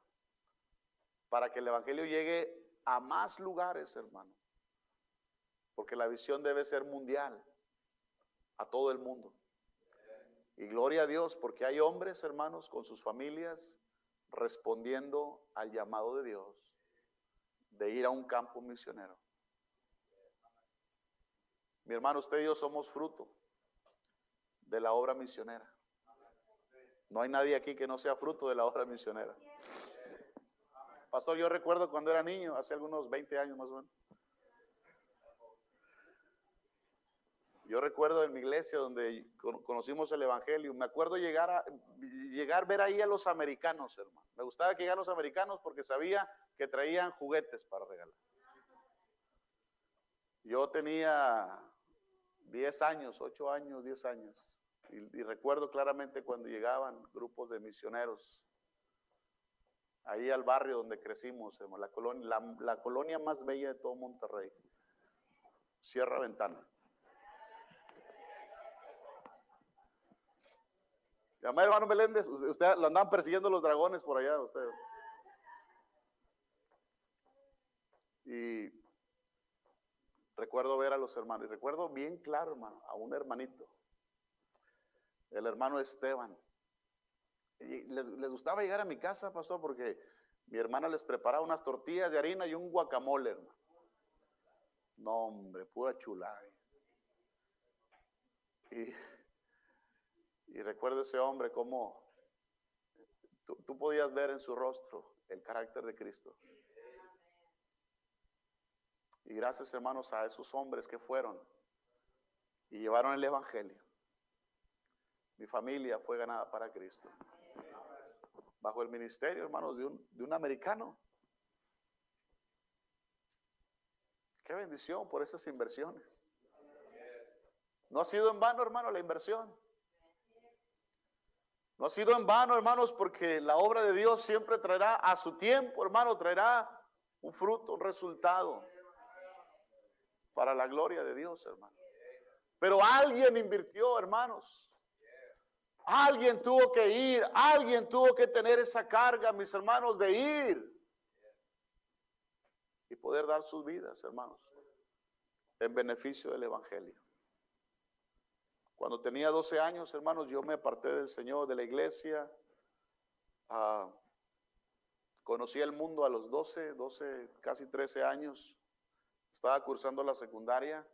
A: para que el evangelio llegue a más lugares, hermano. Porque la visión debe ser mundial, a todo el mundo. Y gloria a Dios, porque hay hombres, hermanos, con sus familias, respondiendo al llamado de Dios, de ir a un campo misionero. Mi hermano, usted y yo somos fruto de la obra misionera. No hay nadie aquí que no sea fruto de la obra misionera. Pastor, yo recuerdo cuando era niño, hace algunos 20 años más o menos. Yo recuerdo en mi iglesia donde conocimos el evangelio, me acuerdo llegar a ver ahí a los americanos, hermano. Me gustaba que llegaran los americanos porque sabía que traían juguetes para regalar. Yo tenía 10 años, 8 años, 10 años. Y recuerdo claramente cuando llegaban grupos de misioneros ahí al barrio donde crecimos, hermano, la colonia más bella de todo Monterrey, Sierra Ventana. Llamé hermano Meléndez, usted lo andaban persiguiendo los dragones por allá, usted. Y recuerdo ver a los hermanos, y recuerdo bien claro, hermano, a un hermanito, el hermano Esteban. Y les gustaba llegar a mi casa, pastor, porque mi hermana les preparaba unas tortillas de harina y un guacamole, hermano. No, hombre, pura chulada. Y recuerdo ese hombre como tú podías ver en su rostro el carácter de Cristo. Y gracias, hermanos, a esos hombres que fueron y llevaron el evangelio, mi familia fue ganada para Cristo. Bajo el ministerio, hermanos, de un americano. Qué bendición por esas inversiones. No ha sido en vano, hermano, la inversión. No ha sido en vano, hermanos, porque la obra de Dios siempre traerá a su tiempo, hermano, traerá un fruto, un resultado para la gloria de Dios, hermano. Pero alguien invirtió, hermanos. Alguien tuvo que ir, alguien tuvo que tener esa carga, mis hermanos, de ir y poder dar sus vidas, hermanos, en beneficio del evangelio. Cuando tenía 12 años, hermanos, yo me aparté del Señor, de la iglesia. Conocí el mundo a los 12, casi 13 años. Estaba cursando la secundaria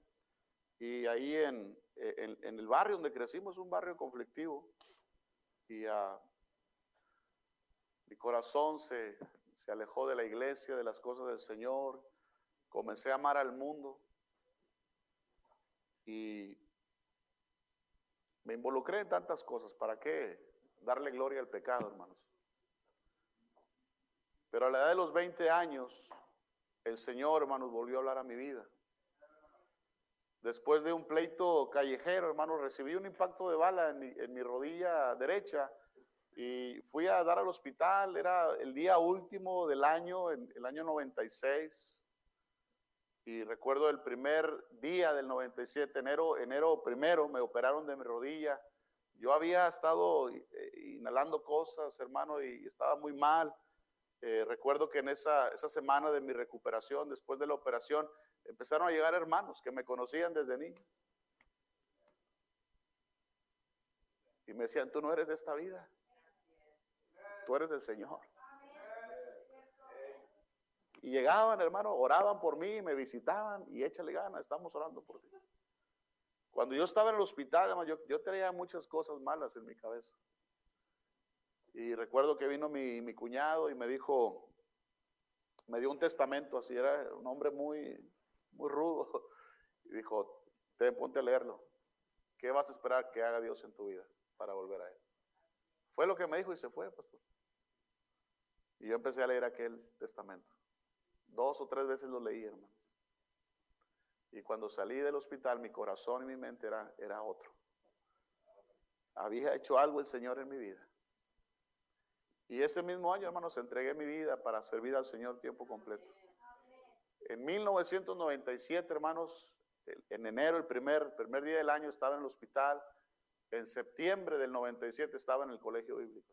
A: y ahí en el barrio donde crecimos, un barrio conflictivo, y mi corazón se alejó de la iglesia, de las cosas del Señor. Comencé a amar al mundo Y me involucré en tantas cosas. ¿Para qué darle gloria al pecado, hermanos? Pero a la edad de los 20 años, el Señor, hermanos, volvió a hablar a mi vida. Después de un pleito callejero, hermanos, recibí un impacto de bala en mi rodilla derecha y fui a dar al hospital. Era el día último del año, en el año 96. Y recuerdo el primer día del 97, enero primero, me operaron de mi rodilla. Yo había estado inhalando cosas, hermano, y estaba muy mal. Recuerdo que en esa semana de mi recuperación, después de la operación, empezaron a llegar hermanos que me conocían desde niño. Y me decían, tú no eres de esta vida, tú eres del Señor. Y llegaban, hermano, oraban por mí, me visitaban y échale ganas, estamos orando por ti. Cuando yo estaba en el hospital, hermano, yo traía muchas cosas malas en mi cabeza. Y recuerdo que vino mi cuñado y me dijo, me dio un testamento, así era un hombre muy rudo. Y dijo, ponte a leerlo. ¿Qué vas a esperar que haga Dios en tu vida para volver a Él? Fue lo que me dijo y se fue, pastor. Y yo empecé a leer aquel testamento. 2 o 3 veces lo leí, hermano. Y cuando salí del hospital, mi corazón y mi mente era otro. Había hecho algo el Señor en mi vida. Y ese mismo año, hermanos, entregué mi vida para servir al Señor tiempo completo. En 1997, hermanos, en enero, el primer día del año, estaba en el hospital. En septiembre del 97 estaba en el colegio bíblico.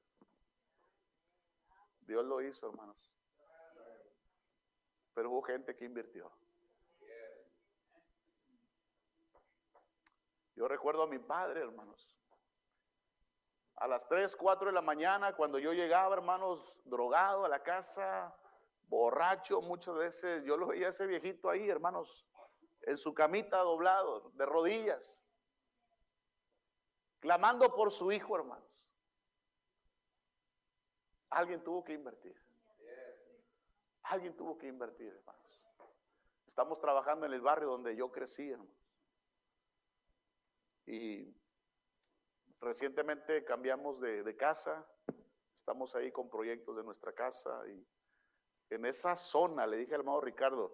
A: Dios lo hizo, hermanos. Pero hubo gente que invirtió. Yo recuerdo a mi padre, hermanos. A las 3, 4 de la mañana, cuando yo llegaba, hermanos, drogado a la casa, borracho, muchas veces, yo lo veía a ese viejito ahí, hermanos, en su camita doblado, de rodillas, clamando por su hijo, hermanos. Alguien tuvo que invertir. Alguien tuvo que invertir, hermanos. Estamos trabajando en el barrio donde yo crecí, hermanos. Y recientemente cambiamos de casa. Estamos ahí con proyectos de nuestra casa. Y en esa zona, le dije al hermano Ricardo,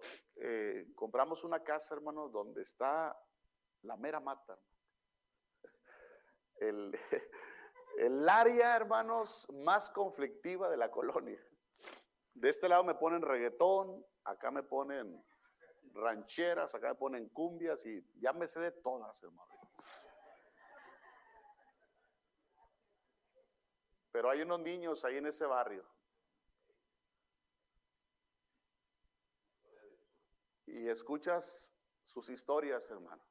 A: compramos una casa, hermano, donde está la mera mata, hermano. El área, hermanos, más conflictiva de la colonia. De este lado me ponen reggaetón, acá me ponen rancheras, acá me ponen cumbias y ya me sé de todas, hermano. Pero hay unos niños ahí en ese barrio. Y escuchas sus historias, hermano.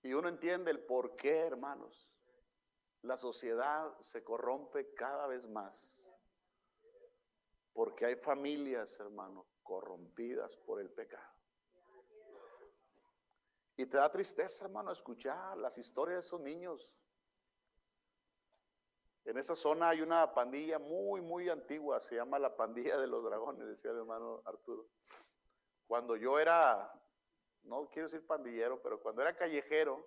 A: Y uno entiende el por qué, hermanos, la sociedad se corrompe cada vez más. Porque hay familias, hermano, corrompidas por el pecado. Y te da tristeza, hermano, escuchar las historias de esos niños. En esa zona hay una pandilla muy antigua, se llama la pandilla de los dragones, decía el hermano Arturo. Cuando yo era, no quiero decir pandillero, pero cuando era callejero,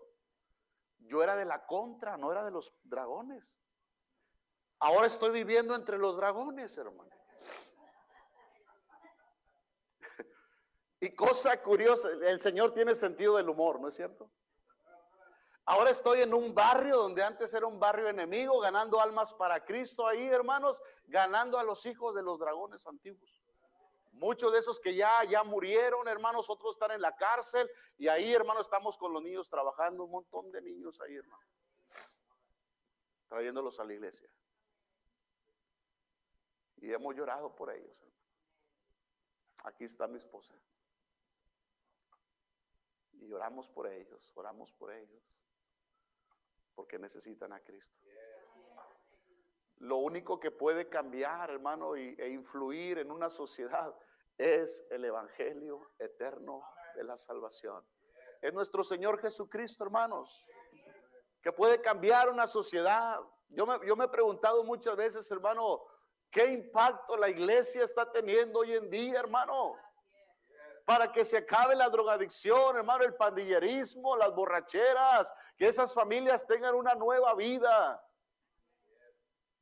A: yo era de la contra, no era de los dragones. Ahora estoy viviendo entre los dragones, hermano. Y cosa curiosa, el Señor tiene sentido del humor, ¿no es cierto? Ahora estoy en un barrio donde antes era un barrio enemigo, ganando almas para Cristo ahí, hermanos, ganando a los hijos de los dragones antiguos. Muchos de esos que ya murieron, hermanos, otros están en la cárcel y ahí, hermanos, estamos con los niños trabajando, un montón de niños ahí, hermano, trayéndolos a la iglesia. Y hemos llorado por ellos, hermano. Aquí está mi esposa. Y oramos por ellos, porque necesitan a Cristo. Lo único que puede cambiar, hermano, e influir en una sociedad es el evangelio eterno de la salvación. Es nuestro Señor Jesucristo, hermanos, que puede cambiar una sociedad. Yo me he preguntado muchas veces, hermano, ¿qué impacto la iglesia está teniendo hoy en día, hermano? para que se acabe la drogadicción, hermano, el pandillerismo, las borracheras, que esas familias tengan una nueva vida.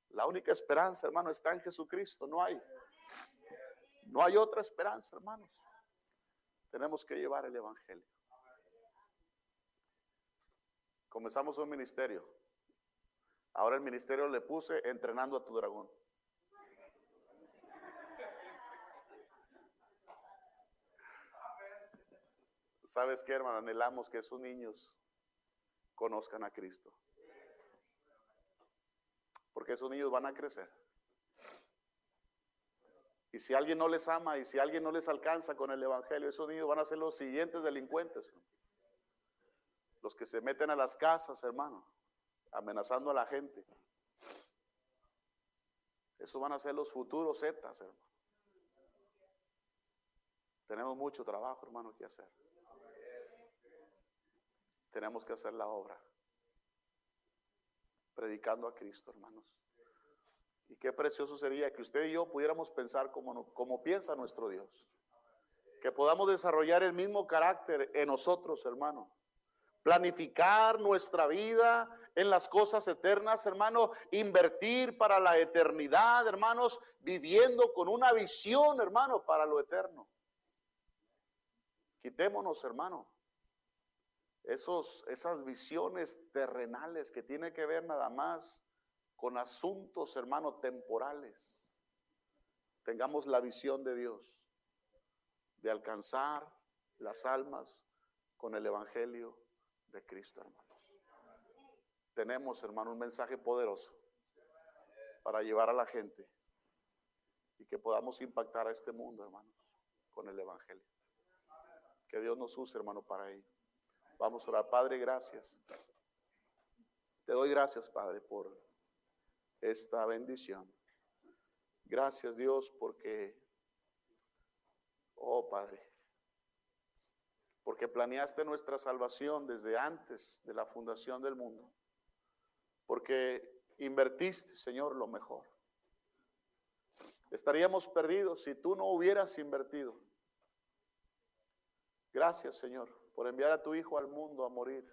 A: La única esperanza, hermano, está en Jesucristo. No hay otra esperanza, hermanos. Tenemos que llevar el evangelio. Comenzamos un ministerio. Ahora el ministerio le puse entrenando a tu dragón. ¿Sabes qué, hermano? Anhelamos que esos niños conozcan a Cristo. Porque esos niños van a crecer. Y si alguien no les ama y si alguien no les alcanza con el evangelio, esos niños van a ser los siguientes delincuentes. Los que se meten a las casas, hermano, amenazando a la gente. Esos van a ser los futuros zetas, hermano. Tenemos mucho trabajo, hermano, que hacer. Tenemos que hacer la obra. Predicando a Cristo, hermanos. Y qué precioso sería que usted y yo pudiéramos pensar como piensa nuestro Dios. Que podamos desarrollar el mismo carácter en nosotros, hermano. Planificar nuestra vida en las cosas eternas, hermano. Invertir para la eternidad, hermanos. Viviendo con una visión, hermano, para lo eterno. Quitémonos, hermano, esas visiones terrenales que tienen que ver nada más con asuntos, hermano, temporales. Tengamos la visión de Dios, de alcanzar las almas con el evangelio de Cristo, hermanos. Tenemos, hermano, un mensaje poderoso para llevar a la gente y que podamos impactar a este mundo, hermanos, con el evangelio. Que Dios nos use, hermano, para ello. Vamos a orar. Padre, gracias. Te doy gracias, Padre, por esta bendición. Gracias, Dios, porque, oh Padre, porque planeaste nuestra salvación desde antes de la fundación del mundo. Porque invertiste, Señor, lo mejor. Estaríamos perdidos si tú no hubieras invertido. Gracias, Señor, por enviar a tu Hijo al mundo a morir